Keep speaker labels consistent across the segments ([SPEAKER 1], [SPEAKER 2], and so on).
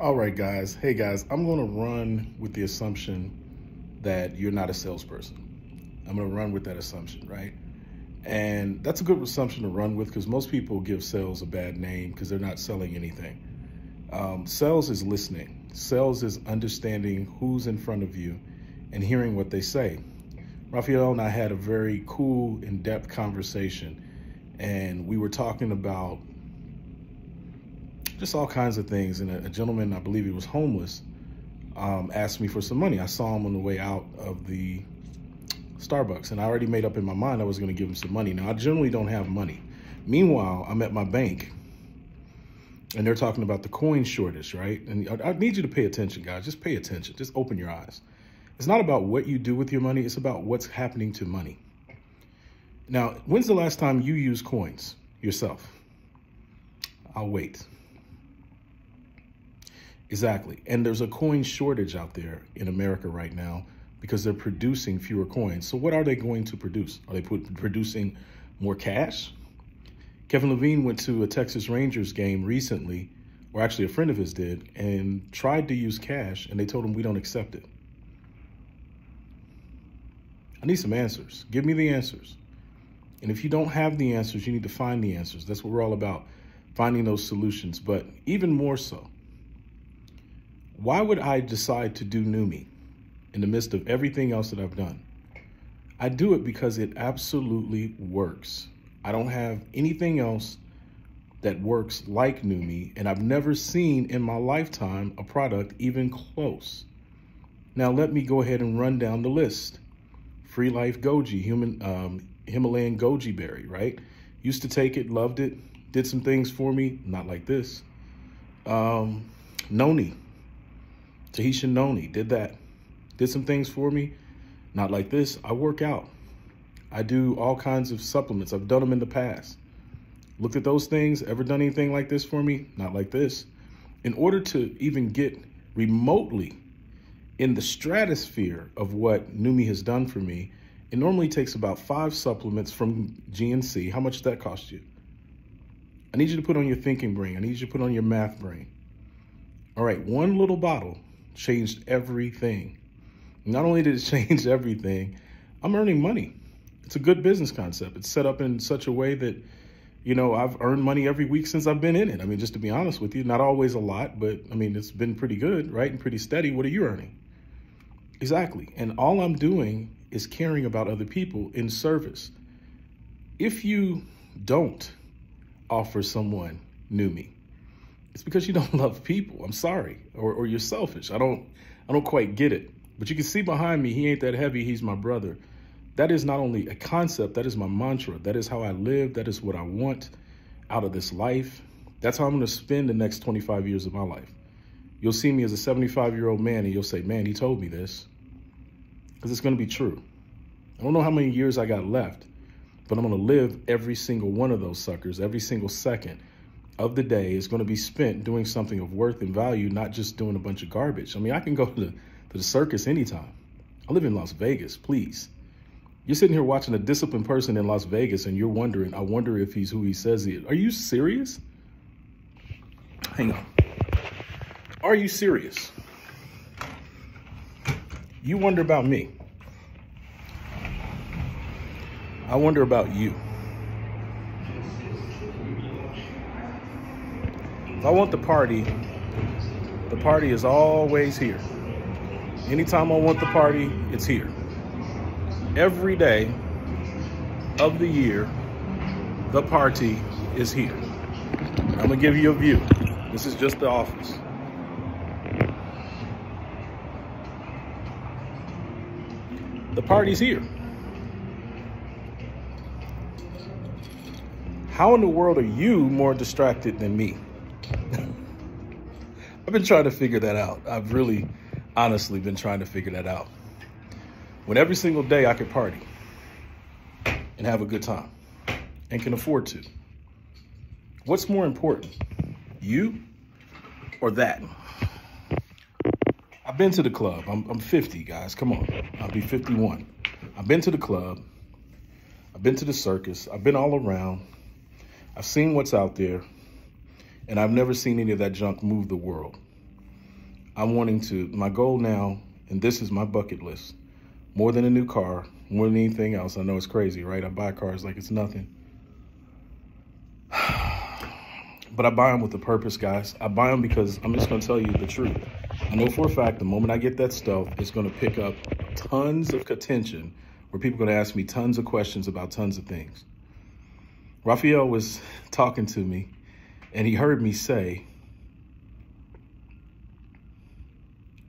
[SPEAKER 1] All right, guys. Hey, guys, I'm going to run with the assumption that you're not a salesperson. I'm going to run with that assumption, right? And that's a good assumption to run with because most people give sales a bad name because they're not selling anything. Sales is listening. Sales is understanding who's in front of you and hearing what they say. Raphael and I had a very cool, in-depth conversation, and we were talking about just all kinds of things. And a gentleman, I believe he was homeless, asked me for some money. I saw him on the way out of the Starbucks, and I already made up in my mind I was going to give him some money. Now, I generally don't have money. Meanwhile, I'm at my bank, and they're talking about the coin shortage, right? And I need you to pay attention, guys. Just pay attention. Just open your eyes. It's not about what you do with your money. It's about what's happening to money. Now, when's the last time you used coins yourself? I'll wait. Exactly. And there's a coin shortage out there in America right now because they're producing fewer coins. So what are they going to produce? Are they producing more cash? Kevin Levine went to a Texas Rangers game recently, or actually a friend of his did, and tried to use cash, and they told him, we don't accept it. I need some answers. Give me the answers. And if you don't have the answers, you need to find the answers. That's what we're all about, finding those solutions. But even more so, why would I decide to do Numi in the midst of everything else that I've done? I do it because it absolutely works. I don't have anything else that works like Numi, and I've never seen in my lifetime a product even close. Now, let me go ahead and run down the list. Free Life Goji, Himalayan Goji berry, right? Used to take it, loved it, did some things for me, not like this. Noni. Tahitian noni, did that. Did some things for me, not like this. I work out. I do all kinds of supplements. I've done them in the past. Looked at those things, ever done anything like this for me? Not like this. In order to even get remotely in the stratosphere of what Numi has done for me, it normally takes about 5 supplements from GNC. How much does that cost you? I need you to put on your thinking brain. I need you to put on your math brain. All right, one little bottle changed everything. Not only did it change everything, I'm earning money. It's a good business concept. It's set up in such a way that, you know, I've earned money every week since I've been in it. I mean, just to be honest with you, not always a lot, but I mean, it's been pretty good, right? And pretty steady. What are you earning? Exactly. And all I'm doing is caring about other people in service. If you don't offer someone Numi, it's because you don't love people. I'm sorry. Or you're selfish. I don't quite get it. But you can see behind me, he ain't that heavy. He's my brother. That is not only a concept, that is my mantra. That is how I live. That is what I want out of this life. That's how I'm going to spend the next 25 years of my life. You'll see me as a 75-year-old man and you'll say, man, he told me this. Because it's going to be true. I don't know how many years I got left, but I'm going to live every single one of those suckers. Every single second of the day is going to be spent doing something of worth and value, not just doing a bunch of garbage. I mean, I can go to the circus anytime. I live in Las Vegas, please. You're sitting here watching a disciplined person in Las Vegas and you're wondering, I wonder if he's who he says he is. Are you serious? Hang on. Are you serious? You wonder about me. I wonder about you. If I want the party is always here. Anytime I want the party, it's here. Every day of the year, the party is here. I'm gonna give you a view. This is just the office. The party's here. How in the world are you more distracted than me? I've been trying to figure that out. I've really, honestly been trying to figure that out. When every single day I could party and have a good time and can afford to. What's more important, you or that? I've been to the club. I'm 50, guys. Come on. I'll be 51. I've been to the club. I've been to the circus. I've been all around. I've seen what's out there. And I've never seen any of that junk move the world. my goal now, and this is my bucket list, more than a new car, more than anything else. I know it's crazy, right? I buy cars like it's nothing. But I buy them with a purpose, guys. I buy them because I'm just going to tell you the truth. I know for a fact the moment I get that stuff, it's going to pick up tons of attention where people are going to ask me tons of questions about tons of things. Raphael was talking to me, and he heard me say,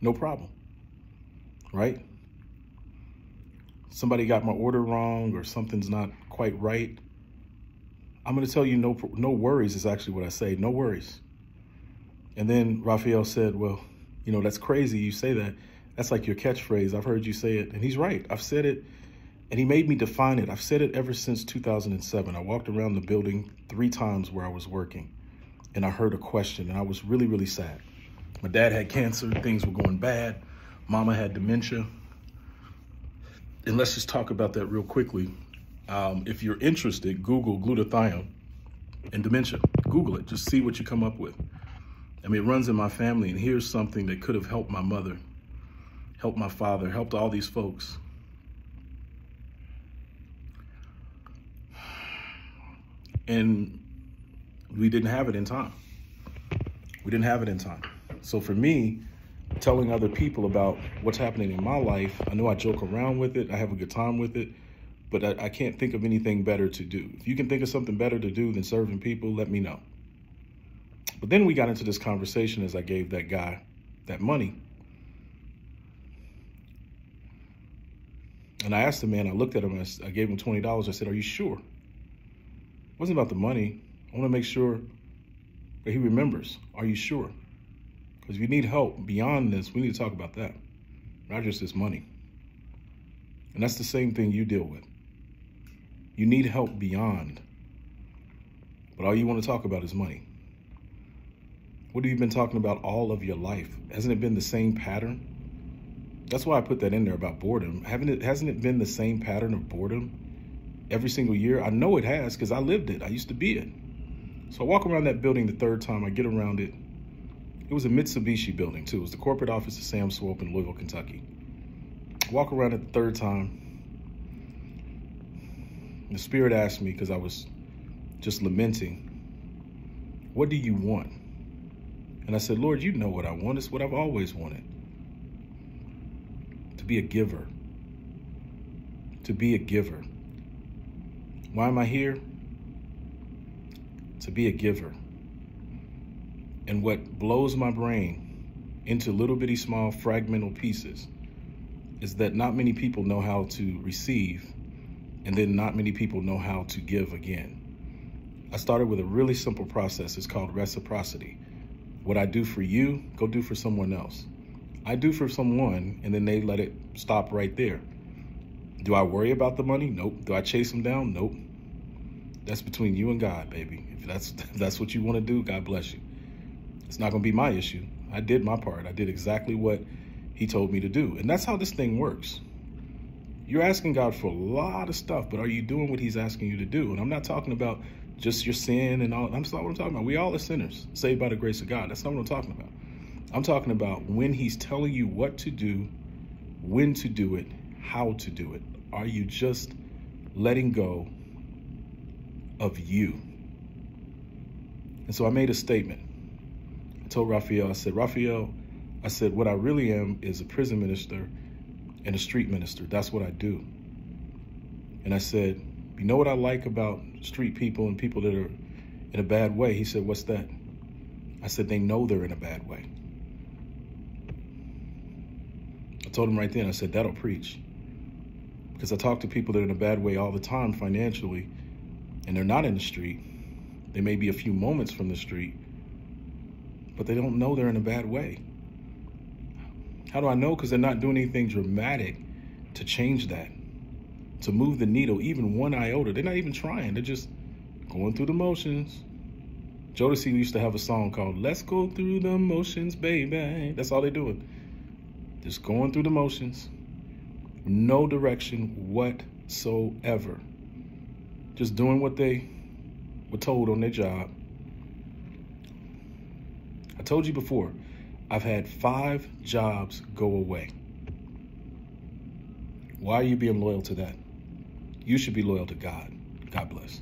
[SPEAKER 1] no problem, right? Somebody got my order wrong or something's not quite right. I'm going to tell you no worries is actually what I say, no worries. And then Raphael said, well, you know, that's crazy you say that. That's like your catchphrase. I've heard you say it. And he's right. I've said it. And he made me define it. I've said it ever since 2007. I walked around the building 3 times where I was working, and I heard a question, and I was really, really sad. My dad had cancer. Things were going bad. Mama had dementia. And let's just talk about that real quickly. If you're interested, Google glutathione and dementia. Google it. Just see what you come up with. I mean, it runs in my family, and here's something that could have helped my mother, helped my father, helped all these folks. And we didn't have it in time. We didn't have it in time. So for me, telling other people about what's happening in my life, I know I joke around with it. I have a good time with it, but I can't think of anything better to do. If you can think of something better to do than serving people, let me know. But then we got into this conversation as I gave that guy that money. And I asked the man, I looked at him, I gave him $20. I said, are you sure? It wasn't about the money. I want to make sure that he remembers. Are you sure? Because if you need help beyond this, we need to talk about that, not just this money. And that's the same thing you deal with. You need help beyond, but all you want to talk about is money. What have you been talking about all of your life? Hasn't it been the same pattern? That's why I put that in there about boredom. Hasn't it been the same pattern of boredom every single year? I know it has because I lived it. I used to be it. So I walk around that building the 3rd time. I get around it. It was a Mitsubishi building too. It was the corporate office of Sam Swope in Louisville, Kentucky. I walk around it the 3rd time. The Spirit asked me, because I was just lamenting, what do you want? And I said, Lord, you know what I want. It's what I've always wanted. To be a giver. To be a giver. Why am I here? To be a giver. And what blows my brain into little bitty small fragmental pieces is that not many people know how to receive, and then not many people know how to give again. I started with a really simple process. It's called reciprocity. What I do for you, go do for someone else. I do for someone, and then they let it stop right there. Do I worry about the money? Nope. Do I chase them down? Nope. That's between you and God, baby. If that's what you want to do, God bless you. It's not going to be my issue. I did my part. I did exactly what he told me to do. And that's how this thing works. You're asking God for a lot of stuff, but are you doing what he's asking you to do? And I'm not talking about just your sin and all. That's not what I'm talking about. We all are sinners, saved by the grace of God. That's not what I'm talking about. I'm talking about when he's telling you what to do, when to do it, how to do it. Are you just letting go of you? And so I made a statement. I told Raphael, I said, Raphael, I said, what I really am is a prison minister and a street minister. That's what I do. And I said, you know what I like about street people and people that are in a bad way? He said, what's that? I said, they know they're in a bad way. I told him right then, I said, that'll preach. Because I talk to people that are in a bad way all the time financially, and they're not in the street. They may be a few moments from the street, but they don't know they're in a bad way. How do I know? Because they're not doing anything dramatic to change that, to move the needle, even 1 iota. They're not even trying. They're just going through the motions. Jodeci used to have a song called Let's Go Through the Motions, Baby. That's all they're doing. Just going through the motions. No direction whatsoever. Just doing what they were told on their job. I told you before, I've had 5 jobs go away. Why are you being loyal to that? You should be loyal to God. God bless.